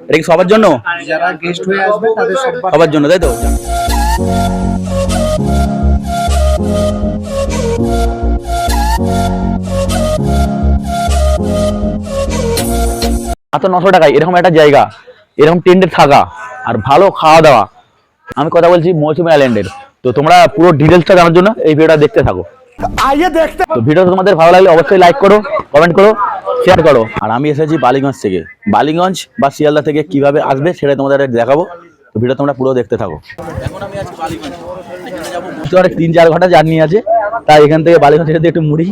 এটা কি সবার জন্য? যারা গেস্ট হয়ে আসবে তাদের সবার জন্য, তাই তো? মাত্র 900 টাকায় এরকম একটা জায়গা, এরকম টেন্টে থাকা আর ভালো খাওয়া দাওয়া। আমি কথা বলছি মৌসুমী আইল্যান্ডের। তো তোমরা পুরো ডিটেলসটা জানার জন্য এই ভিডিওটা দেখতে থাকো। তো ভিডিওটা তোমাদের ভালো লাগলে অবশ্যই লাইক করো, কমেন্ট করো, শেয়ার করো। আর আমি এসেছি বালিগঞ্জ থেকে। বালিগঞ্জ বা শিয়ালদা থেকে কিভাবে আসবে সেটা তোমাদের দেখাবো। তো ভিডিও তোমরা পুরো দেখতে থাকো। এখন আমি আছি বালিগঞ্জ, এখানে যাবো 3-4 ঘন্টা জার্নি আছে। তাই এখান থেকে বালিগঞ্জ থেকে একটু মুড়ি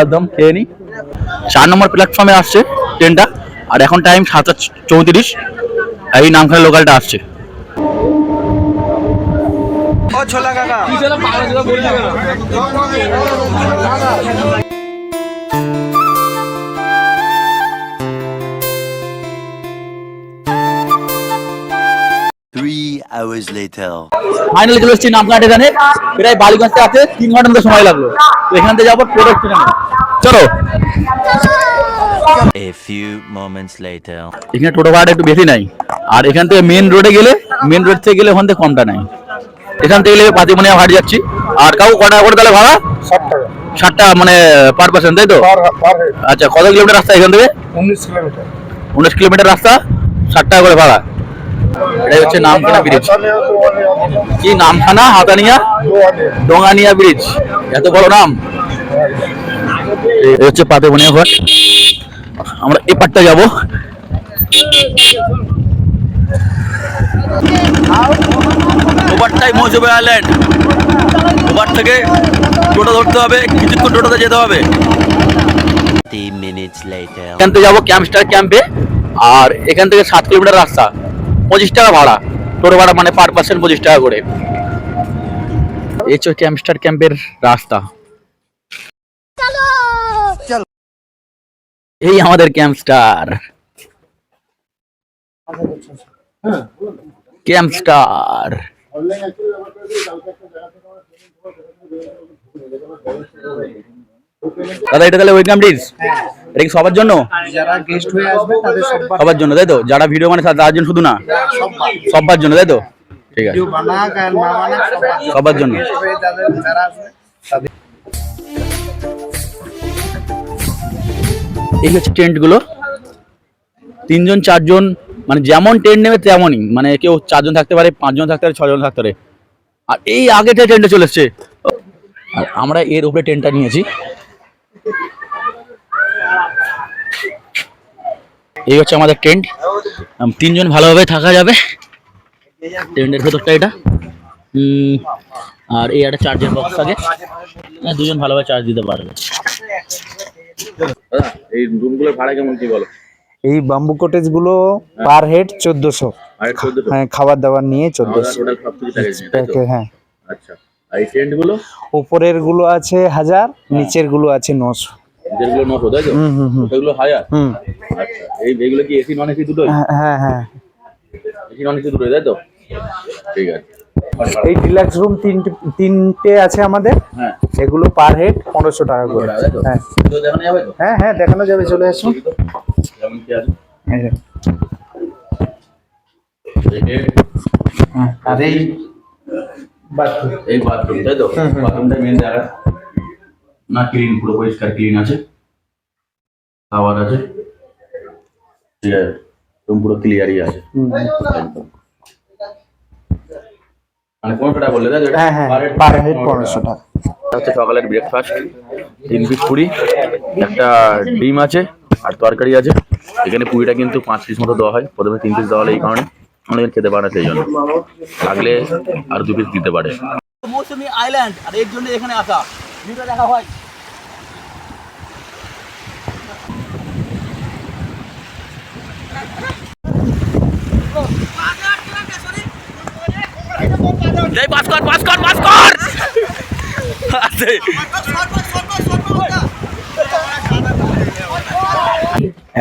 একদম খেয়ে নিই। 4 নম্বর প্ল্যাটফর্মে আসছে ট্রেনটা। আর এখন টাইম 7:34। এই নামখানা লোকালটা আসছে। ও ছোলা কাকা ফাইনালি চলে এসেছি নামখানা স্টেশনে। প্রায় বালিগঞ্জ থেকে আসতে 3 ঘন্টার মতো সময় লাগলো। তো এখান থেকে যাবো টোটো স্টেশনে। চলো। A few moments later. এখানে টোটো ভাড়াটা একটু বেশি নাই। আর এখান থেকে মেন রোডে গেলে, মেন রোড থেকে গেলে ওখান থেকে কমটা নাই। এখান থেকে গেলে পাতিমনিয়া হাট যাচ্ছি। আর কাউ কটা করে তাহলে ভাড়া? 60 টাকা মানে পার পার্সন, তাই তো? আচ্ছা, কত কিলোমিটার রাস্তা এখান থেকে? 19 কিলোমিটার রাস্তা, 60 টাকা করে ভাড়া। এটাই হচ্ছে নামখানা ব্রিজ। কি নামখানা হাতানিয়া ডোঙানিয়া ব্রিজ, এত বড় নাম। এই হচ্ছে পাতিমনিয়া ঘাট। আমরা এই পাটটা যাবো। ওভারটাই মৌসুমী আইল্যান্ড। ওভার থেকে টোটো ধরতে হবে, কিছুক্ষণ টোটোতে যেতে হবে। 30 minutes later. এখান থেকে যাবো ক্যাম্পস্টার ক্যাম্পে। আর এখান থেকে 7 কিলোমিটার রাস্তা, 25 টাকা ভাড়া। টোটো ভাড়া মানে পার পার্সন 25 টাকা করে। এই হচ্ছে ক্যাম্পস্টার ক্যাম্পের রাস্তা। এই আমাদের ক্যাম্পস্টার। ক্যাম্পস্টার দাদা, এটা তাহলে ওয়েলকাম ব্রিজ। এটা কি সবার জন্য? যারা গেস্ট হয়ে আসবে তাদের সবার জন্য, তাই তো? যারা ভিডিও মানে তার জন্য শুধু না, সবার জন্য, তাই তো? ঠিক আছে, সবার জন্য। এই হচ্ছে টেন্ট গুলো। 3 জন 4 জন মানে যেমন টেন্ট নেবে তেমনই, মানে কেউ 4 জন থাকতে পারে, 5 জন থাকতে পারে, 6 জন থাকতে পারে। আর এই আগে থেকে টেন্টে চলে এসছে। আর আমরা এর উপরে টেন্টটা নিয়েছি। এই হচ্ছে আমাদের টেন্ট। 3 জন ভালোভাবে থাকা যাবে টেন্টের ভেতরটা এটা। আর এই একটা চার্জের বক্স থাকে, 2 জন ভালোভাবে চার্জ দিতে পারবে। এই রুমগুলোর ভাড়া কেমন কি বলো? এই বাম্বু কটেজ গুলো পার হেড 1400। হ্যাঁ, খাবার দাবার নিয়ে 1400। হ্যাঁ, আচ্ছা। আর এই টেন্ট গুলো উপরের গুলো আছে 1000, নিচের গুলো আছে 900। যেগুলো 900, তাই তো? ওগুলো 1000। আচ্ছা, এইগুলো কি এসি নন এসি দুটোই? হ্যাঁ হ্যাঁ, এসি নন এসি দুটোই, তাই তো? ঠিক আছে। এই ডিলাক্স রুম তিনটে আছে আমাদের। হ্যাঁ, এগুলো পার হেড 1500 টাকা করে। হ্যাঁ দেখানো যাবে তো? হ্যাঁ হ্যাঁ, দেখানো যাবে, চলে আসুন। যেমন কি আছে আর এই বাথরুম, তাই তো? বাথরুমটা মেন জায়গা না, ক্লিন, পুরো পরিষ্কার ক্লিন আছে। খাবার আছে, ঠিক আছে, রুম পুরো ক্লিয়ারই আছে একদম। মানে 1500 টাকা বললে, তাই তো? হ্যাঁ হ্যাঁ, পার হেড 1500 টাকা। হচ্ছে সকালের ব্রেকফাস্ট। 3 পিস পুরি, একটা ডিম আছে আর তরকারি আছে। এখানে পুরিটা কিন্তু 5 পিস মতো দেওয়া হয়। প্রথমে 3 পিস দেওয়া হয় এই কারণে অনেক খেতে পারে না, সেই জন্য। লাগলে আর 2 পিস দিতে পারে। মৌসুমী আইল্যান্ড, আর এর জন্য এখানে আসা ভিডিও দেখা হয়।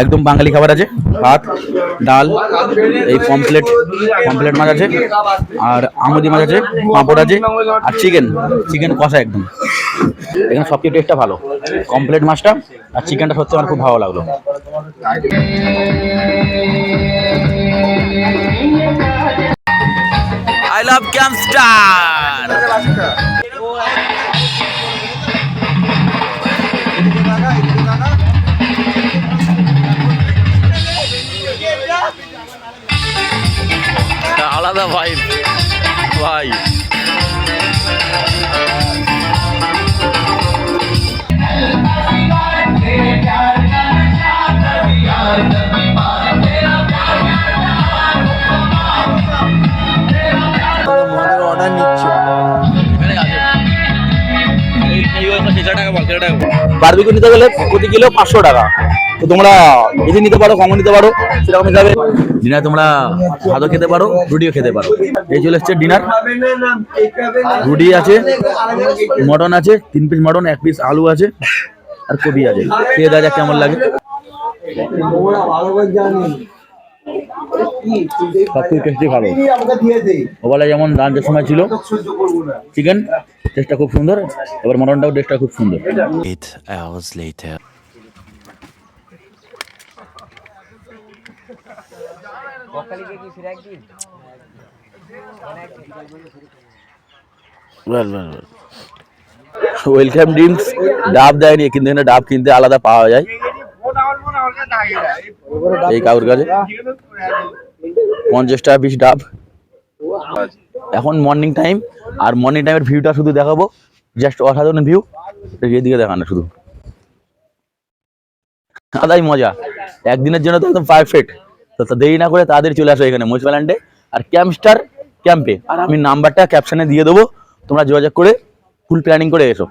একদম বাঙালি খাবার আছে, ভাত ডাল, এই পমপ্লেট মাছ আছে, আর আমুদি মাছ আছে, পাঁপড় আছে, আর চিকেন কষা একদম। এখানে সবচেয়ে টেস্টটা ভালো, পমপ্লেট মাছটা আর চিকেনটা সত্যি আমার খুব ভালো লাগলো। অফ ক্যাম্পস্টার। আলাদা ভাইব ভাই। অর্ডার নিচ্ছি। বারবিকিউ নিতে গেলে প্রতি কিলো 500 টাকা। তো তোমরা বেশি নিতে পারো, কমও নিতে পারো, সেরকম হিসাবে ডিনার তোমরা ভাতও খেতে পারো, রুটিও খেতে পারো। এই চলে এসছে ডিনার, রুটি আছে, মটন আছে, 3 পিস মটন, 1 পিস আলু আছে, আর কবি আছে। খেয়ে দেখা যাক কেমন লাগে। সবকিছু টেস্টি ভালো। ওবেলা যেমন লাঞ্চের সময় ছিল চিকেন, টেস্টটা খুব সুন্দর। এবার মটনটাও টেস্টটা খুব সুন্দর। 8 hours later. ওয়েলকাম ড্রিঙ্কস ডাব দেয়নি, কিন্তু এখানে ডাব কিনতে আলাদা পাওয়া যায় এই কাকুর কাছে। 50 টাকা পিস ডাব। এখন মর্নিং টাইম, আর মর্নিং টাইমের ভিউটা শুধু দেখাবো, জাস্ট অসাধারণ ভিউ। এদিকে দেখানো শুধু আলাদাই মজা। একদিনের জন্য তো একদম পারফেক্ট। তো দেরি না করে তাদের চলে আসো এখানে মহিষ আইল্যান্ডে আর ক্যাম্পস্টার ক্যাম্পে। আর আমি নাম্বারটা ক্যাপশনে দিয়ে দেবো, তোমরা যোগাযোগ করে ফুল প্ল্যানিং করে এসো।